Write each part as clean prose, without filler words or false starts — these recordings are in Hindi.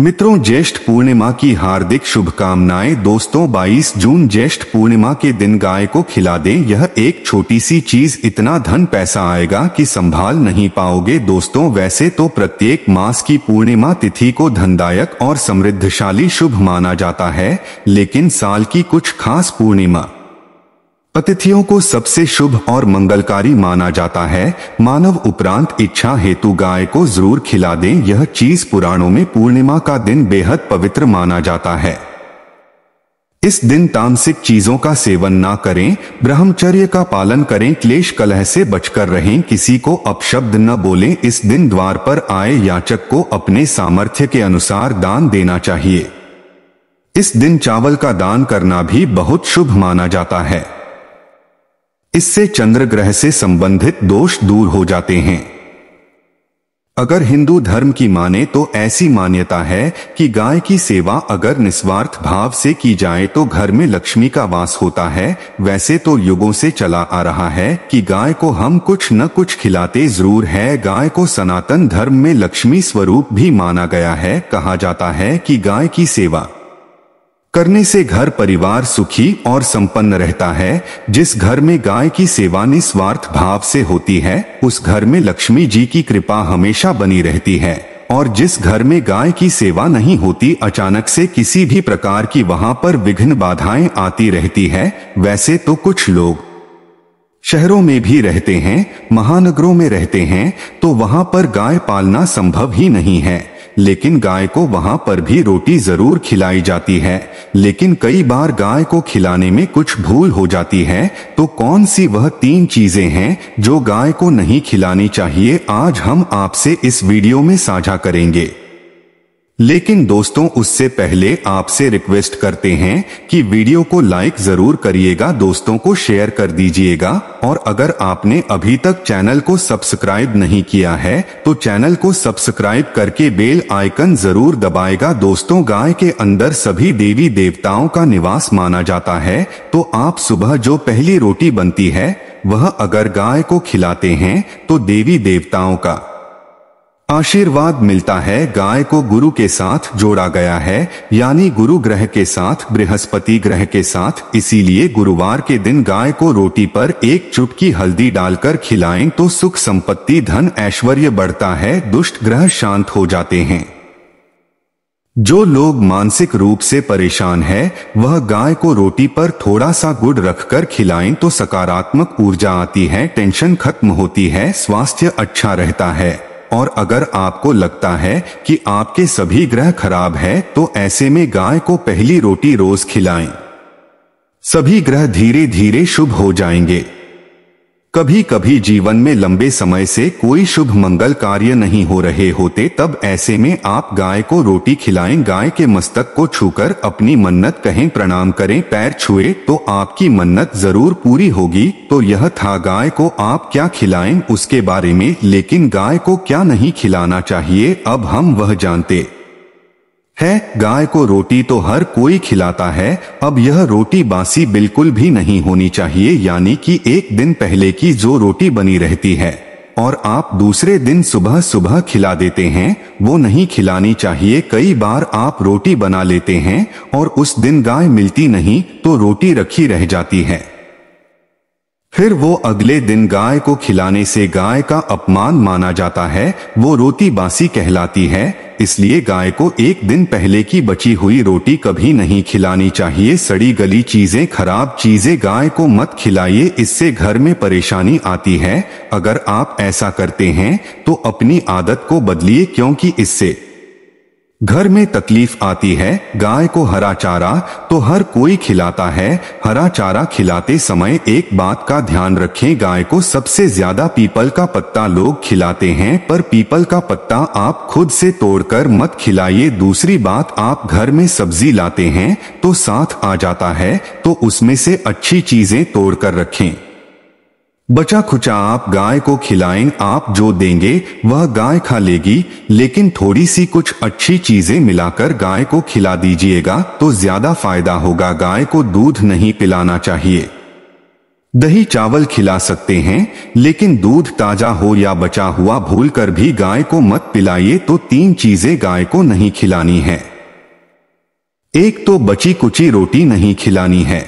मित्रों, ज्येष्ठ पूर्णिमा की हार्दिक शुभकामनाएं। दोस्तों, 22 जून ज्येष्ठ पूर्णिमा के दिन गाय को खिला दें। यह एक छोटी सी चीज इतना धन पैसा आएगा कि संभाल नहीं पाओगे। दोस्तों, वैसे तो प्रत्येक मास की पूर्णिमा तिथि को धनदायक और समृद्धशाली शुभ माना जाता है, लेकिन साल की कुछ खास पूर्णिमा अतिथियों को सबसे शुभ और मंगलकारी माना जाता है। मानव उपरांत इच्छा हेतु गाय को जरूर खिला दें। यह चीज पुराणों में पूर्णिमा का दिन बेहद पवित्र माना जाता है। इस दिन तामसिक चीजों का सेवन ना करें, ब्रह्मचर्य का पालन करें, क्लेश कलह से बचकर रहें, किसी को अपशब्द न बोलें। इस दिन द्वार पर आए याचक को अपने सामर्थ्य के अनुसार दान देना चाहिए। इस दिन चावल का दान करना भी बहुत शुभ माना जाता है। इससे चंद्र ग्रह से संबंधित दोष दूर हो जाते हैं। अगर हिंदू धर्म की माने तो ऐसी मान्यता है कि गाय की सेवा अगर निस्वार्थ भाव से की जाए तो घर में लक्ष्मी का वास होता है। वैसे तो युगों से चला आ रहा है कि गाय को हम कुछ न कुछ खिलाते जरूर है। गाय को सनातन धर्म में लक्ष्मी स्वरूप भी माना गया है। कहा जाता है कि गाय की सेवा करने से घर परिवार सुखी और संपन्न रहता है। जिस घर में गाय की सेवा निस्वार्थ भाव से होती है, उस घर में लक्ष्मी जी की कृपा हमेशा बनी रहती है। और जिस घर में गाय की सेवा नहीं होती, अचानक से किसी भी प्रकार की वहां पर विघ्न बाधाएं आती रहती है। वैसे तो कुछ लोग शहरों में भी रहते हैं, महानगरों में रहते हैं, तो वहां पर गाय पालना संभव ही नहीं है। लेकिन गाय को वहां पर भी रोटी जरूर खिलाई जाती है। लेकिन कई बार गाय को खिलाने में कुछ भूल हो जाती है। तो कौन सी वह 3 चीजें हैं जो गाय को नहीं खिलानी चाहिए, आज हम आपसे इस वीडियो में साझा करेंगे। लेकिन दोस्तों, उससे पहले आपसे रिक्वेस्ट करते हैं कि वीडियो को लाइक जरूर करिएगा, दोस्तों को शेयर कर दीजिएगा। और अगर आपने अभी तक चैनल को सब्सक्राइब नहीं किया है तो चैनल को सब्सक्राइब करके बेल आइकन जरूर दबाएगा। दोस्तों, गाय के अंदर सभी देवी देवताओं का निवास माना जाता है। तो आप सुबह जो पहली रोटी बनती है वह अगर गाय को खिलाते हैं तो देवी देवताओं का आशीर्वाद मिलता है। गाय को गुरु के साथ जोड़ा गया है, यानी गुरु ग्रह के साथ, बृहस्पति ग्रह के साथ। इसीलिए गुरुवार के दिन गाय को रोटी पर 1 चुटकी हल्दी डालकर खिलाएं तो सुख संपत्ति धन ऐश्वर्य बढ़ता है, दुष्ट ग्रह शांत हो जाते हैं। जो लोग मानसिक रूप से परेशान है वह गाय को रोटी पर थोड़ा सा गुड़ रखकर खिलाएं तो सकारात्मक ऊर्जा आती है, टेंशन खत्म होती है, स्वास्थ्य अच्छा रहता है। और अगर आपको लगता है कि आपके सभी ग्रह खराब है तो ऐसे में गाय को पहली रोटी रोज खिलाएं। सभी ग्रह धीरे धीरे शुभ हो जाएंगे। कभी कभी जीवन में लंबे समय से कोई शुभ मंगल कार्य नहीं हो रहे होते, तब ऐसे में आप गाय को रोटी खिलाएं। गाय के मस्तक को छूकर अपनी मन्नत कहें, प्रणाम करें, पैर छुए तो आपकी मन्नत जरूर पूरी होगी। तो यह था गाय को आप क्या खिलाएं उसके बारे में। लेकिन गाय को क्या नहीं खिलाना चाहिए, अब हम वह जानते है। गाय को रोटी तो हर कोई खिलाता है। अब यह रोटी बासी बिल्कुल भी नहीं होनी चाहिए, यानी कि 1 दिन पहले की जो रोटी बनी रहती है और आप दूसरे दिन सुबह सुबह खिला देते हैं, वो नहीं खिलानी चाहिए। कई बार आप रोटी बना लेते हैं और उस दिन गाय मिलती नहीं तो रोटी रखी रह जाती है। फिर वो अगले दिन गाय को खिलाने से गाय का अपमान माना जाता है, वो रोटी बासी कहलाती है। इसलिए गाय को 1 दिन पहले की बची हुई रोटी कभी नहीं खिलानी चाहिए। सड़ी गली चीजें, खराब चीजें गाय को मत खिलाइए, इससे घर में परेशानी आती है। अगर आप ऐसा करते हैं तो अपनी आदत को बदलिए, क्योंकि इससे घर में तकलीफ आती है। गाय को हरा चारा तो हर कोई खिलाता है। हरा चारा खिलाते समय एक बात का ध्यान रखें, गाय को सबसे ज्यादा पीपल का पत्ता लोग खिलाते हैं, पर पीपल का पत्ता आप खुद से तोड़कर मत खिलाइए। दूसरी बात, आप घर में सब्जी लाते हैं तो साथ आ जाता है, तो उसमें से अच्छी चीजें तोड़कर रखें। बचा खुचा आप गाय को खिलाएं, आप जो देंगे वह गाय खा लेगी। लेकिन थोड़ी सी कुछ अच्छी चीजें मिलाकर गाय को खिला दीजिएगा तो ज्यादा फायदा होगा। गाय को दूध नहीं पिलाना चाहिए। दही चावल खिला सकते हैं, लेकिन दूध ताजा हो या बचा हुआ भूलकर भी गाय को मत पिलाइए। तो 3 चीजें गाय को नहीं खिलानी है। एक तो बची कुची रोटी नहीं खिलानी है।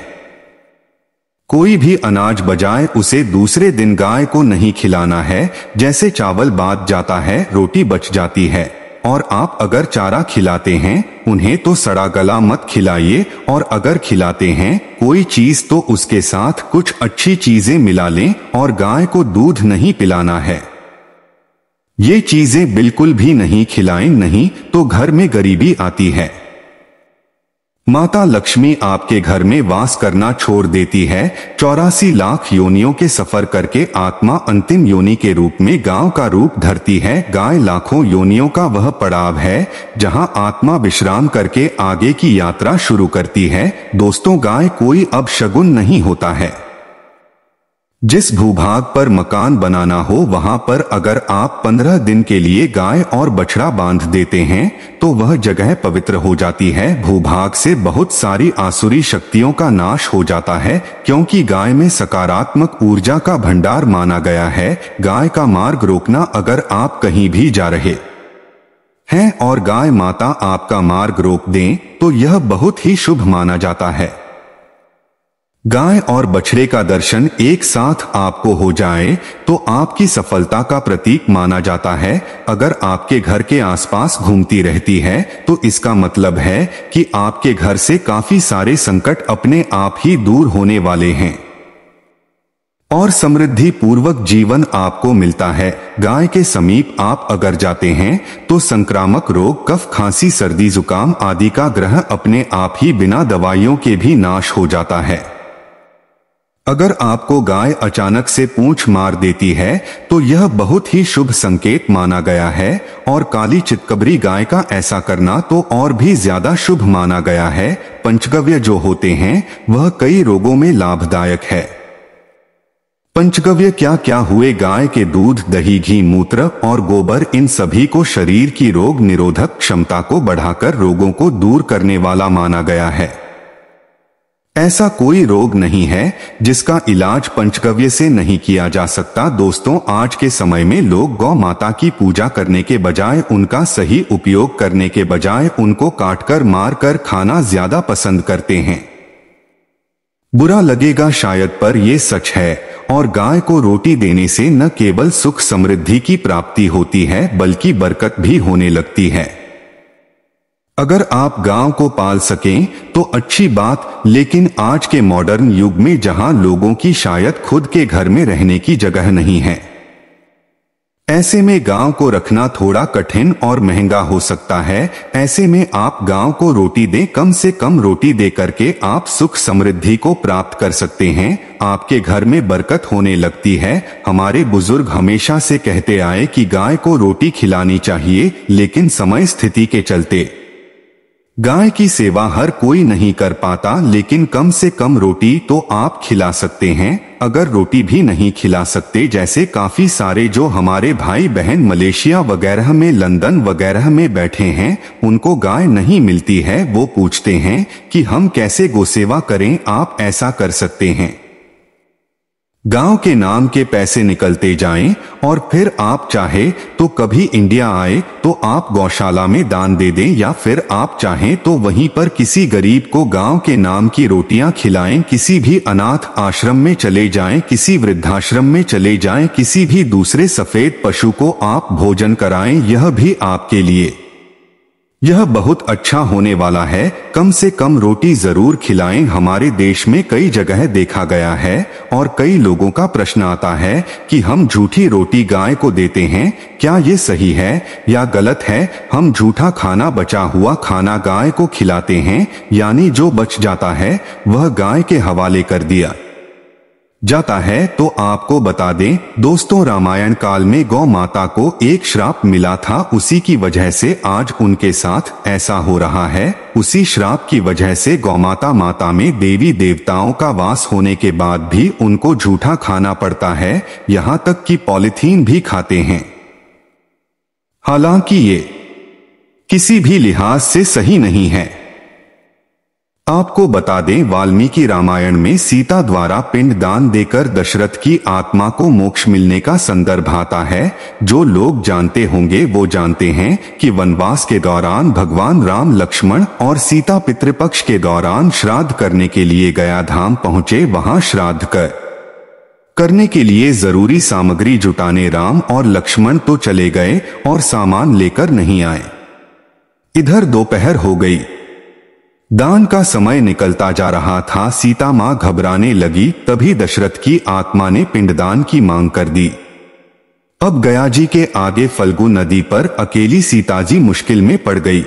कोई भी अनाज बजाए उसे दूसरे दिन गाय को नहीं खिलाना है। जैसे चावल बात जाता है, रोटी बच जाती है। और आप अगर चारा खिलाते हैं उन्हें तो सड़ा गला मत खिलाइए, और अगर खिलाते हैं कोई चीज तो उसके साथ कुछ अच्छी चीजें मिला लें। और गाय को दूध नहीं पिलाना है। ये चीजें बिल्कुल भी नहीं खिलाएं, नहीं तो घर में गरीबी आती है। माता लक्ष्मी आपके घर में वास करना छोड़ देती है। 84 लाख योनियों के सफर करके आत्मा अंतिम योनि के रूप में गांव का रूप धरती है। गाय लाखों योनियों का वह पड़ाव है जहां आत्मा विश्राम करके आगे की यात्रा शुरू करती है। दोस्तों, गाय कोई अपशगुन नहीं होता है। जिस भूभाग पर मकान बनाना हो वहां पर अगर आप 15 दिन के लिए गाय और बछड़ा बांध देते हैं तो वह जगह पवित्र हो जाती है। भूभाग से बहुत सारी आसुरी शक्तियों का नाश हो जाता है, क्योंकि गाय में सकारात्मक ऊर्जा का भंडार माना गया है। गाय का मार्ग रोकना, अगर आप कहीं भी जा रहे हैं और गाय माता आपका मार्ग रोक दें तो यह बहुत ही शुभ माना जाता है। गाय और बछड़े का दर्शन एक साथ आपको हो जाए तो आपकी सफलता का प्रतीक माना जाता है। अगर आपके घर के आसपास घूमती रहती है तो इसका मतलब है कि आपके घर से काफी सारे संकट अपने आप ही दूर होने वाले हैं और समृद्धि पूर्वक जीवन आपको मिलता है। गाय के समीप आप अगर जाते हैं तो संक्रामक रोग, कफ, खांसी, सर्दी, जुकाम आदि का ग्रह अपने आप ही बिना दवाइयों के भी नाश हो जाता है। अगर आपको गाय अचानक से पूंछ मार देती है तो यह बहुत ही शुभ संकेत माना गया है, और काली चितकबरी गाय का ऐसा करना तो और भी ज्यादा शुभ माना गया है। पंचगव्य जो होते हैं वह कई रोगों में लाभदायक है। पंचगव्य क्या क्या हुए? गाय के दूध, दही, घी, मूत्र और गोबर, इन सभी को शरीर की रोग निरोधक क्षमता को बढ़ाकर रोगों को दूर करने वाला माना गया है। ऐसा कोई रोग नहीं है जिसका इलाज पंचगव्य से नहीं किया जा सकता। दोस्तों, आज के समय में लोग गौ माता की पूजा करने के बजाय, उनका सही उपयोग करने के बजाय उनको काटकर मारकर खाना ज्यादा पसंद करते हैं। बुरा लगेगा शायद, पर यह सच है। और गाय को रोटी देने से न केवल सुख समृद्धि की प्राप्ति होती है बल्कि बरकत भी होने लगती है। अगर आप गांव को पाल सकें तो अच्छी बात, लेकिन आज के मॉडर्न युग में जहां लोगों की शायद खुद के घर में रहने की जगह नहीं है, ऐसे में गांव को रखना थोड़ा कठिन और महंगा हो सकता है। ऐसे में आप गांव को रोटी दें, कम से कम रोटी दे करके आप सुख समृद्धि को प्राप्त कर सकते हैं। आपके घर में बरकत होने लगती है। हमारे बुजुर्ग हमेशा से कहते आए कि गाय को रोटी खिलानी चाहिए, लेकिन समय स्थिति के चलते गाय की सेवा हर कोई नहीं कर पाता, लेकिन कम से कम रोटी तो आप खिला सकते हैं। अगर रोटी भी नहीं खिला सकते, जैसे काफी सारे जो हमारे भाई बहन मलेशिया वगैरह में, लंदन वगैरह में बैठे हैं, उनको गाय नहीं मिलती है, वो पूछते हैं कि हम कैसे गोसेवा करें। आप ऐसा कर सकते हैं, गांव के नाम के पैसे निकलते जाएं, और फिर आप चाहे तो कभी इंडिया आए तो आप गौशाला में दान दे दें, या फिर आप चाहें तो वहीं पर किसी गरीब को गांव के नाम की रोटियां खिलाएं। किसी भी अनाथ आश्रम में चले जाएं, किसी वृद्धाश्रम में चले जाएं, किसी भी दूसरे सफेद पशु को आप भोजन कराएं। यह भी आपके लिए यह बहुत अच्छा होने वाला है। कम से कम रोटी जरूर खिलाएं। हमारे देश में कई जगह देखा गया है और कई लोगों का प्रश्न आता है कि हम झूठी रोटी गाय को देते हैं, क्या ये सही है या गलत है? हम झूठा खाना, बचा हुआ खाना गाय को खिलाते हैं, यानी जो बच जाता है वह गाय के हवाले कर दिया जाता है। तो आपको बता दें दोस्तों, रामायण काल में गौ माता को एक श्राप मिला था, उसी की वजह से आज उनके साथ ऐसा हो रहा है। उसी श्राप की वजह से गौमाता में देवी देवताओं का वास होने के बाद भी उनको झूठा खाना पड़ता है, यहाँ तक कि पॉलिथीन भी खाते हैं। हालांकि ये किसी भी लिहाज से सही नहीं है। आपको बता दें, वाल्मीकि रामायण में सीता द्वारा पिंड दान देकर दशरथ की आत्मा को मोक्ष मिलने का संदर्भ आता है। जो लोग जानते होंगे वो जानते हैं कि वनवास के दौरान भगवान राम लक्ष्मण और सीता पितृपक्ष के दौरान श्राद्ध करने के लिए गया धाम पहुंचे। वहां श्राद्ध करने के लिए जरूरी सामग्री जुटाने राम और लक्ष्मण तो चले गए और सामान लेकर नहीं आए। इधर दोपहर हो गई, दान का समय निकलता जा रहा था। सीता मां घबराने लगी। तभी दशरथ की आत्मा ने पिंडदान की मांग कर दी। अब गया जी के आगे फल्गु नदी पर अकेली सीताजी मुश्किल में पड़ गई।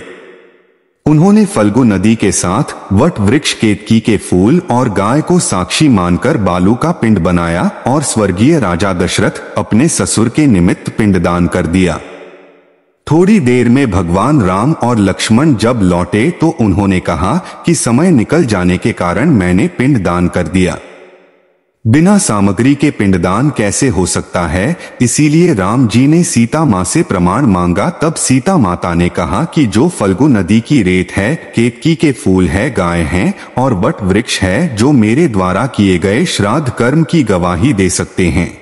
उन्होंने फल्गु नदी के साथ वट वृक्ष, केतकी के फूल और गाय को साक्षी मानकर बालू का पिंड बनाया और स्वर्गीय राजा दशरथ अपने ससुर के निमित्त पिंडदान कर दिया। थोड़ी देर में भगवान राम और लक्ष्मण जब लौटे तो उन्होंने कहा कि समय निकल जाने के कारण मैंने पिंड दान कर दिया। बिना सामग्री के पिंडदान कैसे हो सकता है, इसीलिए राम जी ने सीता मां से प्रमाण मांगा। तब सीता माता ने कहा कि जो फल्गु नदी की रेत है, केतकी के फूल है, गाय हैं और वट वृक्ष है, जो मेरे द्वारा किए गए श्राद्ध कर्म की गवाही दे सकते हैं।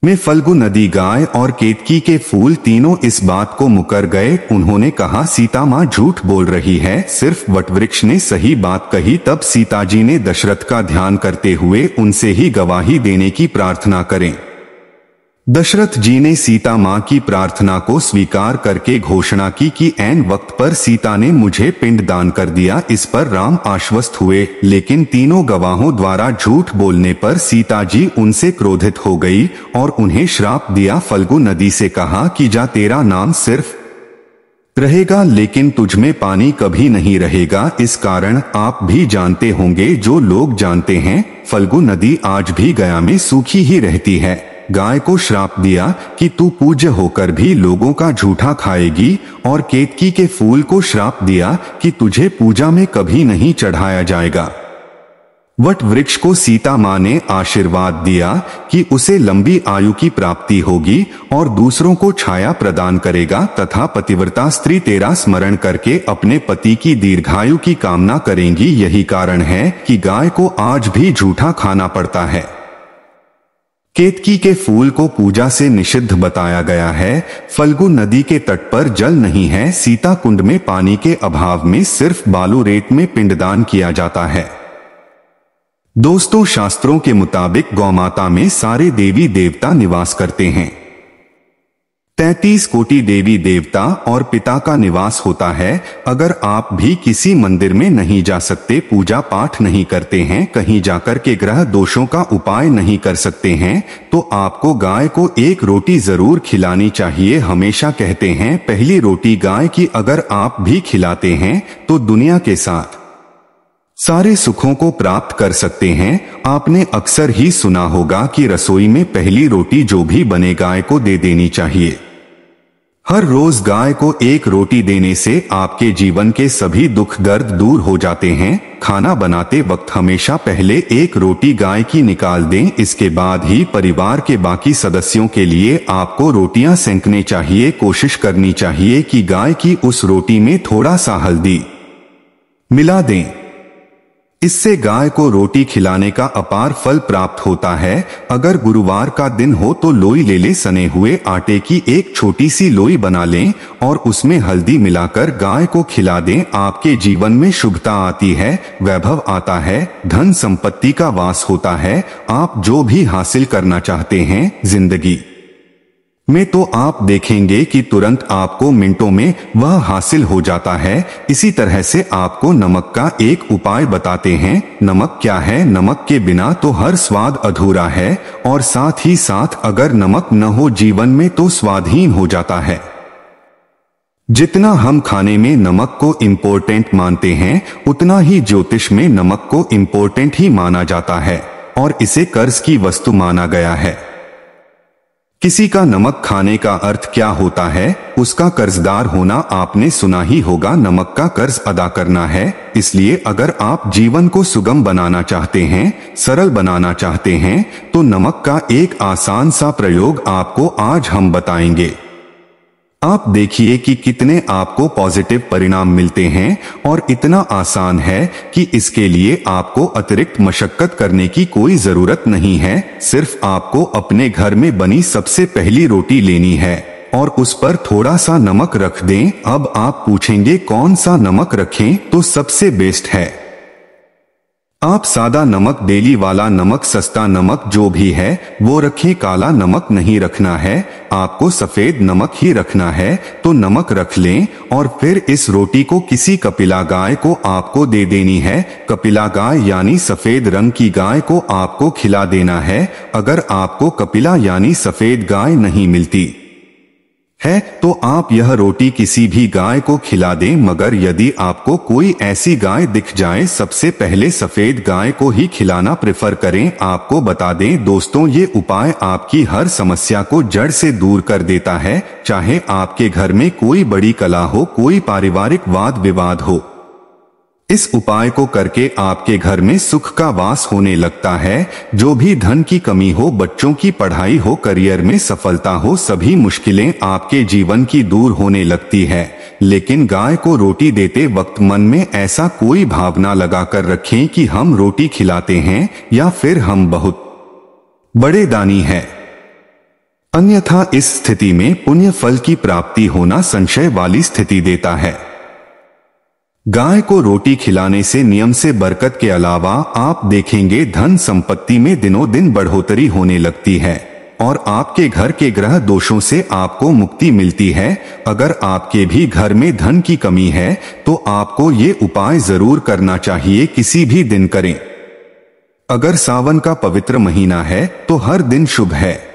में फल्गु नदी, गाय और केतकी के फूल तीनों इस बात को मुकर गए। उन्होंने कहा सीता मां झूठ बोल रही है, सिर्फ वटवृक्ष ने सही बात कही। तब सीता जी ने दशरथ का ध्यान करते हुए उनसे ही गवाही देने की प्रार्थना करें। दशरथ जी ने सीता मां की प्रार्थना को स्वीकार करके घोषणा की कि ऐन वक्त पर सीता ने मुझे पिंड दान कर दिया। इस पर राम आश्वस्त हुए, लेकिन तीनों गवाहों द्वारा झूठ बोलने पर सीता जी उनसे क्रोधित हो गई और उन्हें श्राप दिया। फल्गु नदी से कहा कि जा, तेरा नाम सिर्फ रहेगा लेकिन तुझमें पानी कभी नहीं रहेगा। इस कारण आप भी जानते होंगे, जो लोग जानते हैं, फल्गु नदी आज भी गया में सूखी ही रहती है। गाय को श्राप दिया कि तू पूज्य होकर भी लोगों का झूठा खाएगी, और केतकी के फूल को श्राप दिया कि तुझे पूजा में कभी नहीं चढ़ाया जाएगा। वट वृक्ष को सीता मां ने आशीर्वाद दिया कि उसे लंबी आयु की प्राप्ति होगी और दूसरों को छाया प्रदान करेगा, तथा पतिव्रता स्त्री तेरा स्मरण करके अपने पति की दीर्घायु की कामना करेंगी। यही कारण है कि गाय को आज भी झूठा खाना पड़ता है। केतकी के फूल को पूजा से निषिद्ध बताया गया है। फल्गु नदी के तट पर जल नहीं है। सीता कुंड में पानी के अभाव में सिर्फ बालू रेत में पिंडदान किया जाता है। दोस्तों, शास्त्रों के मुताबिक गौमाता में सारे देवी देवता निवास करते हैं। 33 कोटि देवी देवता और पिता का निवास होता है। अगर आप भी किसी मंदिर में नहीं जा सकते, पूजा पाठ नहीं करते हैं, कहीं जाकर के ग्रह दोषों का उपाय नहीं कर सकते हैं, तो आपको गाय को एक रोटी जरूर खिलानी चाहिए। हमेशा कहते हैं, पहली रोटी गाय की अगर आप भी खिलाते हैं तो दुनिया के साथ सारे सुखों को प्राप्त कर सकते हैं। आपने अक्सर ही सुना होगा कि रसोई में पहली रोटी जो भी बने गाय को दे देनी चाहिए। हर रोज गाय को एक रोटी देने से आपके जीवन के सभी दुख दर्द दूर हो जाते हैं। खाना बनाते वक्त हमेशा पहले एक रोटी गाय की निकाल दें, इसके बाद ही परिवार के बाकी सदस्यों के लिए आपको रोटियां सेंकने चाहिए। कोशिश करनी चाहिए कि गाय की उस रोटी में थोड़ा सा हल्दी मिला दें। इससे गाय को रोटी खिलाने का अपार फल प्राप्त होता है। अगर गुरुवार का दिन हो तो लोई ले ले, सने हुए आटे की एक छोटी सी लोई बना लें और उसमें हल्दी मिलाकर गाय को खिला दें। आपके जीवन में शुभता आती है, वैभव आता है, धन संपत्ति का वास होता है। आप जो भी हासिल करना चाहते हैं जिंदगी में, तो आप देखेंगे कि तुरंत आपको मिनटों में वह हासिल हो जाता है। इसी तरह से आपको नमक का एक उपाय बताते हैं। नमक क्या है? नमक के बिना तो हर स्वाद अधूरा है, और साथ ही साथ अगर नमक न हो जीवन में तो स्वादहीन हो जाता है। जितना हम खाने में नमक को इम्पोर्टेंट मानते हैं, उतना ही ज्योतिष में नमक को इम्पोर्टेंट ही माना जाता है और इसे कर्ज की वस्तु माना गया है। किसी का नमक खाने का अर्थ क्या होता है? उसका कर्जदार होना। आपने सुना ही होगा, नमक का कर्ज अदा करना है। इसलिए अगर आप जीवन को सुगम बनाना चाहते हैं, सरल बनाना चाहते हैं, तो नमक का एक आसान सा प्रयोग आपको आज हम बताएंगे। आप देखिए कि कितने आपको पॉजिटिव परिणाम मिलते हैं और इतना आसान है कि इसके लिए आपको अतिरिक्त मशक्कत करने की कोई जरूरत नहीं है। सिर्फ आपको अपने घर में बनी सबसे पहली रोटी लेनी है और उस पर थोड़ा सा नमक रख दें। अब आप पूछेंगे कौन सा नमक रखें, तो सबसे बेस्ट है आप सादा नमक, डेली वाला नमक, सस्ता नमक जो भी है वो रखें। काला नमक नहीं रखना है, आपको सफेद नमक ही रखना है, तो नमक रख लें। और फिर इस रोटी को किसी कपिला गाय को आपको दे देनी है। कपिला गाय यानी सफेद रंग की गाय को आपको खिला देना है। अगर आपको कपिला यानी सफेद गाय नहीं मिलती है तो आप यह रोटी किसी भी गाय को खिला दें, मगर यदि आपको कोई ऐसी गाय दिख जाए सबसे पहले सफेद गाय को ही खिलाना प्रेफर करें। आपको बता दें दोस्तों, ये उपाय आपकी हर समस्या को जड़ से दूर कर देता है। चाहे आपके घर में कोई बड़ी कलह हो, कोई पारिवारिक वाद विवाद हो, इस उपाय को करके आपके घर में सुख का वास होने लगता है। जो भी धन की कमी हो, बच्चों की पढ़ाई हो, करियर में सफलता हो, सभी मुश्किलें आपके जीवन की दूर होने लगती है। लेकिन गाय को रोटी देते वक्त मन में ऐसा कोई भावना लगाकर रखें कि हम रोटी खिलाते हैं या फिर हम बहुत बड़े दानी हैं। अन्यथा इस स्थिति में पुण्य फल की प्राप्ति होना संशय वाली स्थिति देता है। गाय को रोटी खिलाने से नियम से बरकत के अलावा आप देखेंगे धन संपत्ति में दिनों दिन बढ़ोतरी होने लगती है और आपके घर के ग्रह दोषों से आपको मुक्ति मिलती है। अगर आपके भी घर में धन की कमी है तो आपको ये उपाय जरूर करना चाहिए, किसी भी दिन करें। अगर सावन का पवित्र महीना है तो हर दिन शुभ है।